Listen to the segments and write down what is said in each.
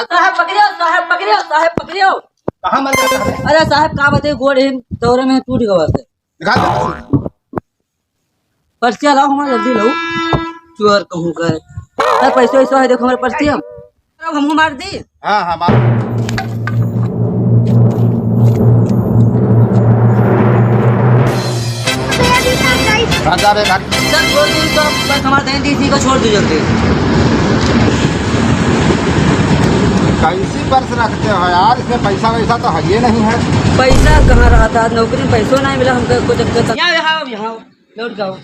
साहब पकड़ियो, साहब पकड़ियो, साहब पकड़ियो। कहाँ मर गया? अरे साहब का बताइए, गोड़ हिम दौरे में टूट गवा से। दिखा दे। पर्चिया लाओ, हमारा जल्दी लाओ। चोर कहूँ कर पैसे वैसे है, देखो हमारे पर्ची। हम मार दी। हाँ हाँ मार। भाग भाग। सर छोड़ दी तो बस हमारे दही डी को छोड़ दो जल्दी। कैसी पर्स रखते हो यार, इसमें पैसा वैसा तो है ये नहीं है। पैसा कहाँ रहा था, नौकरी में पैसों नहीं मिला हमको कुछ। यहाँ लौट जाओ।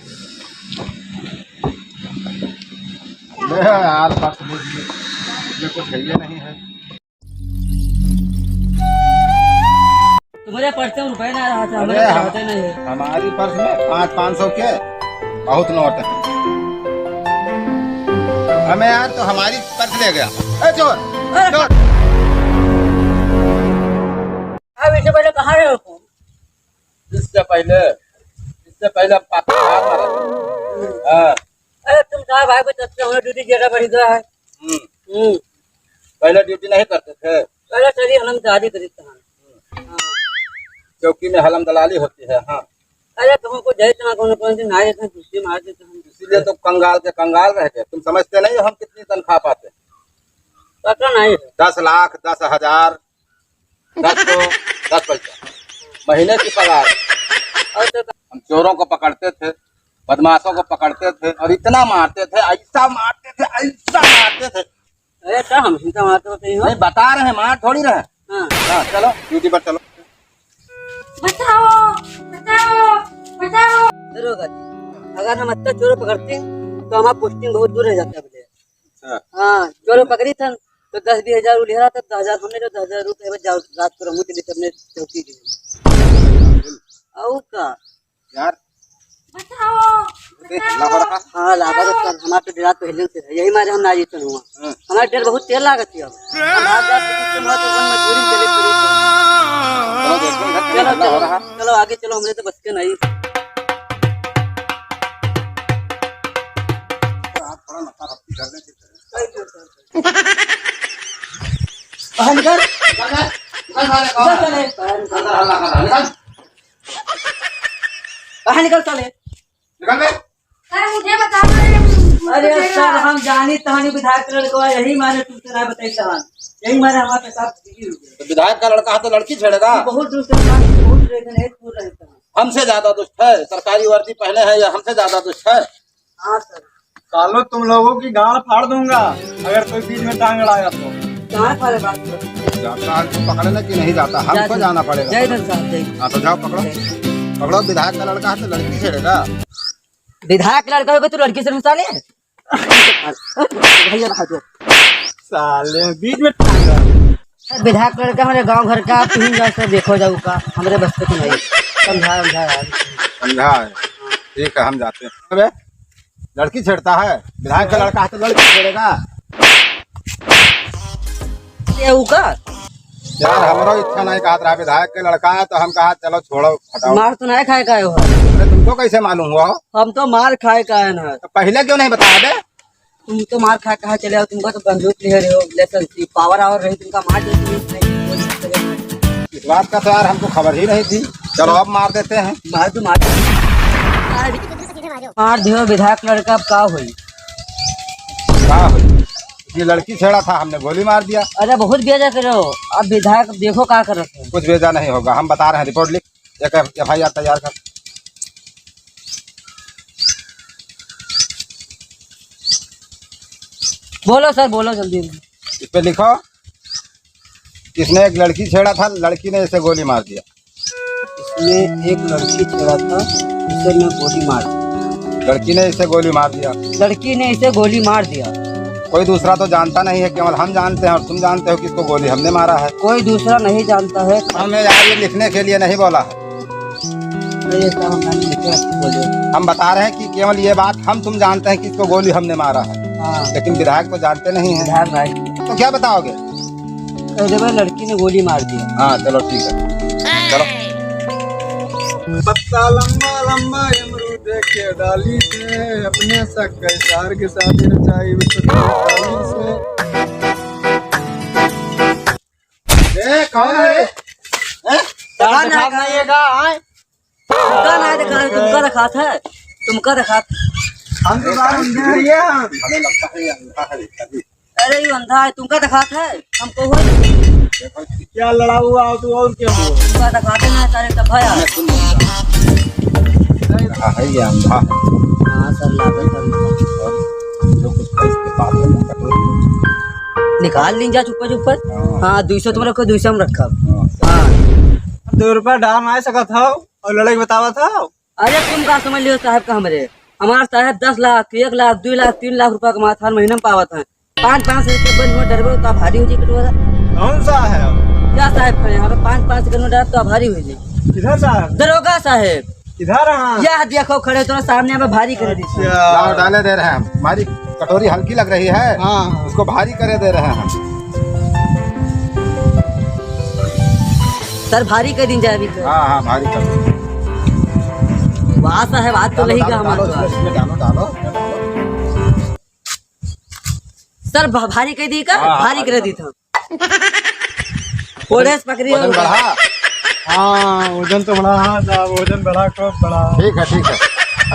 ले यार पर्स ये कुछ है ये नहीं है। तुम्हारे पर्स में रुपए ना रहा था, अरे हमारे नहीं है। हमारी पर्स में 500 के बहुत नोट है। हमें यार तो हमारी पर्स ले गया। चोर चोर। अब इससे पहले कहाँ रहे हो? इससे पहले पाकिस्तान में रहे। हाँ। अरे तुम साहब भाई को चलते हो, ड्यूटी ज्यादा बढ़ी गया है। पहले ड्यूटी नहीं करते थे। पहले चलिए हम शादी करी था। चौकी में हलम दलाली होती है। हाँ। अरे तुमको जय तना कौन सी नारे थे, दूसरी मार देते हम। इसीलिए तो कंगाल के कंगाल रह गए। तुम समझते नहीं हो हम कितनी तनख्वाह पाते? पता नहीं है। 10 लाख, 10,000, 10 पैसा महीने की पगार। और तो हम चोरों को पकड़ते थे, बदमाशों को पकड़ते थे और इतना मारते थे, ऐसा मारते थे, ऐसा मारते थे। अरे क्या हम हिंसा मारते होते हैं? नहीं बता रहे हैं, मार थोड़ी रहे। हाँ चलो ड्यूटी पर चलो। बचाओ बचाओ बचाओ। जरूर अगर हम अच्छा चोर पकड़ते तो हमारा पोस्टिंग बहुत दूर रह जाता है। हाँ चोर पकड़ी था तो 10-20 हजार ले रहा था। 10,000 हमने जो 10,000 रुपये रात को रमू के लिए सबने चौकी दी। और का यार बचाओ बचाओ। हाँ लागत हमारा तो रात पहले से है, यही मारे हम ना जीतन हुआ। हमारा डेढ़ बहुत तेल लागत है। अब चलो आगे चलो, हमने तो बच के नहीं। निकल निकल चले। मुझे बता। अरे सर हम जानी तहानी विधायक लड़का, यही मारे तुमसे ना बताई सवाल, यही मारे हमारे साथ। तो विधायक का लड़का है तो लड़की छेड़ेगा? बहुत दूर से बहुत रहता। हमसे ज्यादा दुष्ट है, सरकारी वर्दी पहने हैं या हमसे ज्यादा दुष्ट है? हाँ सर। सालों तुम लोगों की गांड फाड़ दूंगा अगर कोई बीच में टांग अड़ाएगा तो। कहाँ फाड़े बात करो? जाता है तो पकड़ने की नहीं जाता, हमको जाना पड़ेगा। जय धन साहब जय। हाँ तो जाओ पकड़ो पकड़ो। विधायक का लड़का है तो लड़की छेड़ेगा? विधायक लड़का होगा तो लड़की से मिसाले भैया भाजो। साले बीच में टांग रहा। विधायक लड़का हमारे गांव घर का, तुम जाकर देखो जाओ का, हमारे बस तो नहीं। समझा समझा है। ठीक है हम जाते हैं। अबे लड़की छेड़ता है, विधायक का लड़का है तो लड़की छेड़ेगा? यार हमारा इच्छा नहीं कहा था, विधायक के लड़का है तो हम कहा चलो छोड़ो हटाओ। मार तो नहीं खाए का हो। अरे तुमको कैसे मालूम हुआ? हम तो मार खाए का है ना। तो पहले क्यों नहीं बताया बे? तुम तो मार खा कहा चले आओ, तुमको तो बंदूक ले रहे हो, लाइसेंस पावर आवर रही, तुमका मार देती। इस बात का तो यार हमको खबर ही नहीं थी। चलो अब मार देते हैं। मार तो मार दियो विधायक लड़का, अब का हुई? क्या हुई? ये लड़की छेड़ा था, हमने गोली मार दिया। अरे बहुत बेजा करो, अब विधायक देखो क्या कर रहे हैं। कुछ भेजा नहीं होगा, हम बता रहे हैं। रिपोर्ट लिख, एक FIR तैयार कर। बोलो सर बोलो जल्दी। इस पे लिखो इसने एक लड़की छेड़ा था, लड़की ने इसे गोली मार दिया। इसमें एक लड़की छेड़ा था, इसे मैं गोली मार दी। लड़की ने इसे गोली मार दिया। लड़की ने इसे गोली मार दिया। कोई दूसरा तो जानता नहीं है, केवल हम जानते हैं और तुम जानते हो किसको गोली हमने मारा है। कोई दूसरा नहीं जानता है। हमें यार ये लिखने के लिए नहीं बोला है। हम बता रहे हैं कि केवल ये बात हम तुम जानते हैं किसको गोली हमने मारा है। हाँ। लेकिन विधायक तो जानते नहीं है। विधायक भाई तो क्या बताओगे? लड़की ने गोली मार दिया। हाँ चलो ठीक है चलो। पत्ता लंबा लंबा अमरूद के डाली से अपने सक सार के साथ रचाई डाली से कौन है? दिखा ना तुमका ना दिखा, तुमका रखा था, तुमका रखा था। हम तो बाहर अंधे हैं ये हम। हमें लगता है ये अंधा है तभी। अरे ये अंधा है, तुमका दिखा था हमको हो, क्या लड़ा हुआ हो तू और क्या हुआ? तुमका दिखाते ना सारे तब भया। रहा है ये अंधा है। हाँ सर लागत है। और जो कुछ है इसके पास है वो कटोरी। निकाल लीजिए चुप्पा चुप्पा। हाँ 200 तुम रखो, 200 में रखा। हाँ 2 रुपया डाल ना सका था और लड़ाई बतावा था। अरे तुम का समझ लियो साहब का हमरे, हमारा साहब 10 लाख 1 लाख 2 लाख 3 लाख रुपया कमाता हर महीने में पावत है। 5-5 रुपये बंद हुआ डरबो तो भारी हो जाए कटोरा। कौन सा है? क्या साहब करे यहाँ पे 5-5 सेकंड में डर तो भारी हो जाए। किधर साहब? दरोगा साहब किधर हाँ? यह देखो खड़े तो सामने हमें भारी कर दी। लाओ डाले दे रहे हैं हम। हमारी कटोरी हल्की लग रही है, हाँ। उसको भारी करे दे रहे हैं हम। सर भारी कर दी जाए अभी। हाँ हाँ भारी कर दो। वाह साहब आज तो नहीं का डालो हमारा। इसमें डालो डालो डालो। सर भारी कर दी का, हाँ, भारी कर दी था। कोड़े से पकड़ी वजन बढ़ा। हाँ वजन तो बड़ा। हाँ साहब वजन बड़ा खूब बड़ा। ठीक है ठीक है,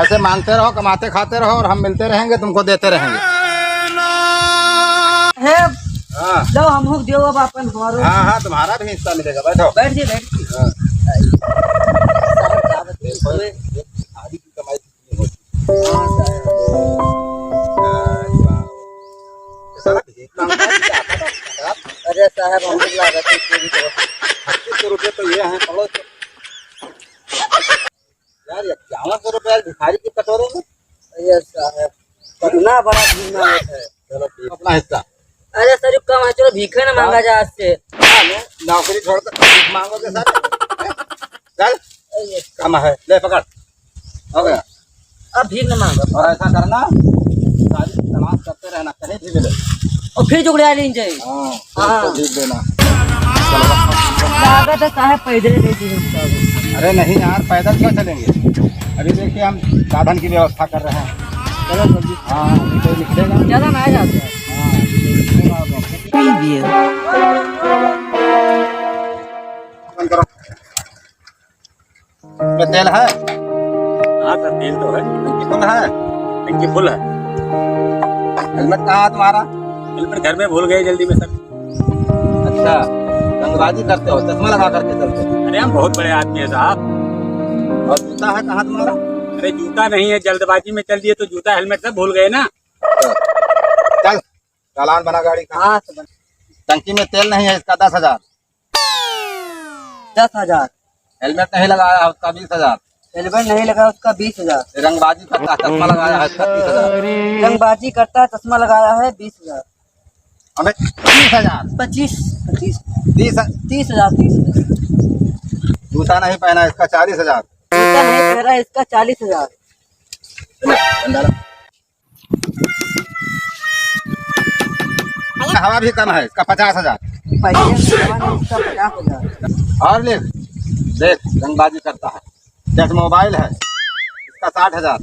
ऐसे मांगते रहो, कमाते खाते रहो और हम मिलते रहेंगे, तुमको देते रहेंगे। है हाँ लो हम हो दियो अब अपन हमारो। हाँ हाँ तुम्हारा भी हिस्सा मिलेगा। बैठो। बैठ जी। हाँ। साहब क्या देखो, बताइए। एक आदमी की कमाई कितनी होती हाँ साहब। है। सारा भीख मांगता है, क्या आता है? अरे साहब हम लोग लागत है पूरी तरह। 2500 रुपये तो ये हैं पड़ो तो। यार 5100 रुपये भिखारी की कटोरे में। अरे साहब कितना बड़ा भीख मांगत है। चलो ठीक, अपना हिस्सा। अरे सर कम है, चलो भीखे ना मांगा जा आज से। नौकरी छोड़कर भीख मांगोगे सर? चल कम है, ले पकड़, हो गया। अब भीख न मांगो और ऐसा करना, सारी तलाश करते रहना, कहीं भी मिले। और फिर जुगड़ा ले जाए। हाँ हाँ। तो भीख देना। चलो रखो। लागत है साहब पैदल ले जी हम। अरे नहीं यार, पैदल क्यों चलेंगे? अभी देखिए हम साधन की व्यवस्था कर रहे हैं। चलो जल्दी। हाँ अभी कोई निकलेगा। ज्यादा ना आ जाता है। हाँ बंद करो। इसमें तेल है? हाँ सर तेल तो है, टंकी फुल है? टंकी फुल है। हेलमेट कहाँ है तुम्हारा? हेलमेट घर में भूल गए जल्दी में सर। अच्छा, रंगबाजी करते हो, चश्मा लगा करके चलते हो। अरे हम बहुत बड़े आदमी है साहब। और जूता है कहाँ तुम्हारा? अरे जूता नहीं है, जल्दबाजी में चल दिए तो जूता हेलमेट सब भूल गए ना। चल चालान बना गाड़ी का। हाँ तो टंकी में तेल नहीं है, इसका 10,000। 10,000। हेलमेट नहीं लगाया है, उसका 20,000। हेलमेट नहीं लगा उसका 20,000। रंगबाजी करता है, चश्मा लगाया है, इसका 30,000। रंगबाजी करता है, चश्मा लगाया है 20,000। हमें 30,000। 25 30,000। 30,000 जूता नहीं पहना, इसका 40,000। जूता नहीं पहना इसका 40,000। हवा भी कम है, इसका 50,000। पैसे में जमा नहीं, इसका 50,000। और लिख, देख रंगबाजी करता है। टच मोबाइल है, इसका 60,000।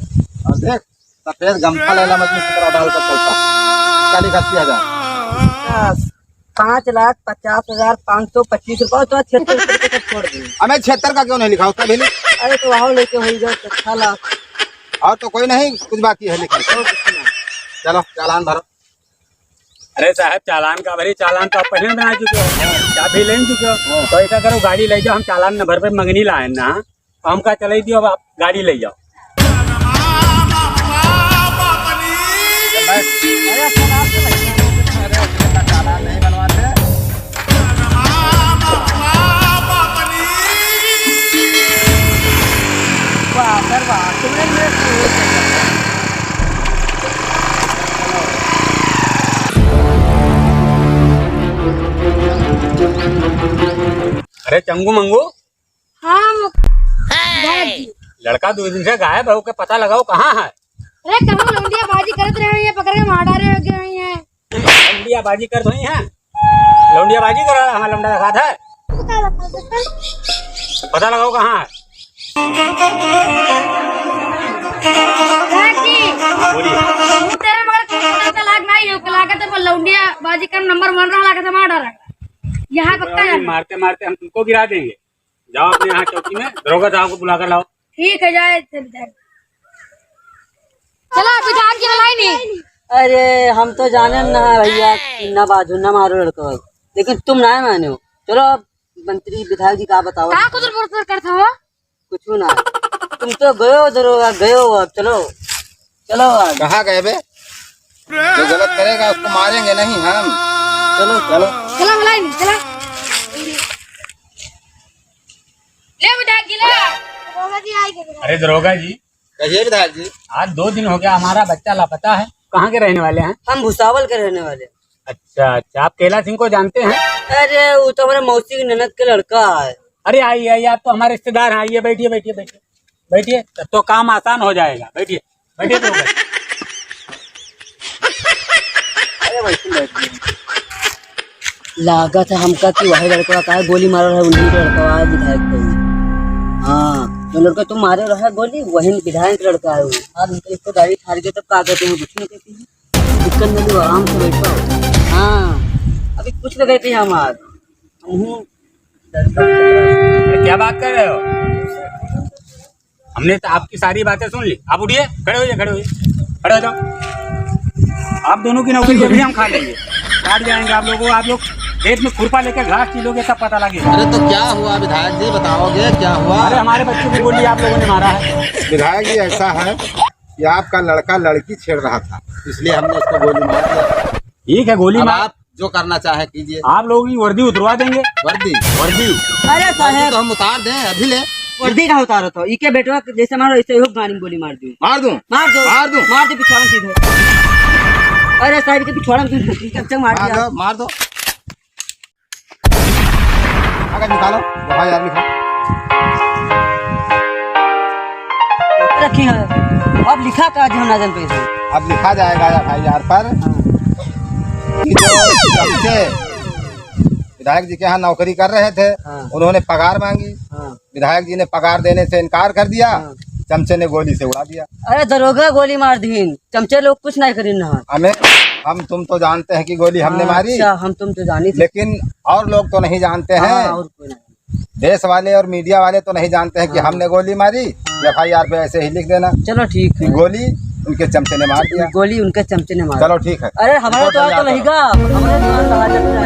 और देख सफेद गमछा लैला मजनू की तरह डाल कर चलता है, इसका लिख 80,000। 5,50,525 रुपये तो 76 रुपये तक छोड़ दी। हमें 76 का क्यों नहीं लिखा, उसका भी लिख। अरे तो वहाँ लेके हो जाओ 6 लाख। और तो कोई नहीं, कुछ बाकी है लिखने को। चलो चालान भरो। अरे साहब चालान का भरी, चालान तो आप पहले बना चुके हो, चाबी ले चुके हो। तो ऐसा करो गाड़ी ले जाओ, हम चालान न भर पे मंगनी लाए ना, तो हम का चले दियो, अब आप गाड़ी ले जाओ। अरे सर आप तो नहीं चालान नहीं बनवाते। वाह सर वाह, तुमने मेरे को अरे चंगू मंगू, हाँ लड़का 2 दिन से गायब है, के पता लगाओ कहाँ है। अरे कहाँ लौंडिया बाजी करते रहे हैं, पकड़ के मार डाले हैं। लौंडिया बाजी कर रही है, लौंडिया बाजी कर रहा है, हमारा लौंडा रखा था। पता लगाओ कहाँ है। बोलिए। तेरे मगर लाग नहीं हो, लागत है लौंडिया बाजी कर नंबर 1 रहा, लागत है मार डाला। यहाँ पक्का है। मारते मारते हम तुमको गिरा देंगे। जाओ अपने यहाँ चौकी में दरोगा साहब को बुला कर लाओ। ठीक है, जाए विधायक। चला विधायक की मलाई नहीं। अरे हम तो जाने ना भैया ना बाजू ना मारो लड़को, लेकिन तुम ना माने हो। चलो अब मंत्री विधायक जी का बताओ। कहाँ कुछ पुरस्कार करता हो? कुछ ना, तुम तो गए हो दरोगा, गए हो। अब चलो चलो अब। कहाँ गए बे? जो गलत करेगा उसको मारेंगे नहीं हम। चलो चलो चला मलाई नहीं, चला ले विधायक जी ले। दरोगा जी आएंगे। अरे दरोगा जी, कहिए विधायक जी। आज 2 दिन हो गया हमारा बच्चा लापता है। कहाँ के रहने वाले हैं? हम भुसावल के रहने वाले। अच्छा अच्छा, आप केला सिंह को जानते हैं? अरे वो तो हमारे मौसी की ननद के लड़का है। अरे आइए आइए, आप तो हमारे रिश्तेदार हैं। आइए बैठिए बैठिए बैठिए बैठिए, तब तो काम आसान हो जाएगा। बैठिए बैठिए दरोगा जी। अरे वैसे बैठिए। लागत है हमका कि वही लड़का का गोली मारा है, उन्हीं का लड़का है विधायक को। हाँ, जो लड़का तुम मारे रहा गोली वही विधायक लड़का है वो। आज उनके इसको गाड़ी थार के तब का कहते हैं, कुछ नहीं कहते हैं। दिक्कत नहीं, आराम से बैठो। हाँ, अभी कुछ लगे थे हमार। अरे क्या बात कर रहे हो? हमने तो आपकी सारी बातें सुन ली। आप उठिए, खड़े होइए, खड़े होइए, खड़े हो जाओ। आप दोनों की नौकरी भी हम खा लेंगे, काट जाएंगे आप लोगों। आप लोग खेत में खुरपा लेकर घास चीलोगे तब पता लगेगा। अरे तो क्या हुआ विधायक जी, बताओगे क्या हुआ? अरे हमारे बच्चे को गोली आप लोगों ने मारा है। विधायक जी ऐसा है कि आपका लड़का लड़की छेड़ रहा था, इसलिए हमने उसको गोली मार दिया। ठीक है, गोली अब मार। आप जो करना चाहे कीजिए। आप लोगों की वर्दी उतरवा देंगे। वर्दी वर्दी अरे वर्दी साहब, तो हम उतार दें, अभी ले वर्दी का उतारो तो इके बेटवा जैसे मारो ऐसे ही गाड़ी में गोली मार दूं। मार दूं। मार दो मार दूं। मार दो पिछवाड़ा में सीधे। अरे साहब के पिछवाड़ा में चमचम मार मार दिया। दो, मार दो। कागज निकालो, FIR लिखो। रखी है, अब लिखा का जो ना जन पैसे। अब लिखा जाएगा FIR पर कि जो चमचे विधायक जी के यहाँ नौकरी कर रहे थे, हाँ। उन्होंने पगार मांगी। हाँ। विधायक जी ने पगार देने से इनकार कर दिया। हाँ। चमचे ने गोली से उड़ा दिया। अरे दरोगा गोली मार दीन, चमचे लोग कुछ नहीं करीन ना। हमें हम तुम तो जानते हैं कि गोली हमने मारी, अच्छा, हम तुम तो जानी थे। लेकिन और लोग तो नहीं जानते हाँ, हैं। और कोई नहीं। देश वाले और मीडिया वाले तो नहीं जानते हैं कि हमने गोली मारी। FIR पे ऐसे ही लिख देना चलो ठीक कि है, गोली उनके चमचे ने मार दिया। गोली उनके चमचे ने मारा। चलो ठीक है। अरे हमारे तो नहीं गा, हमारे तो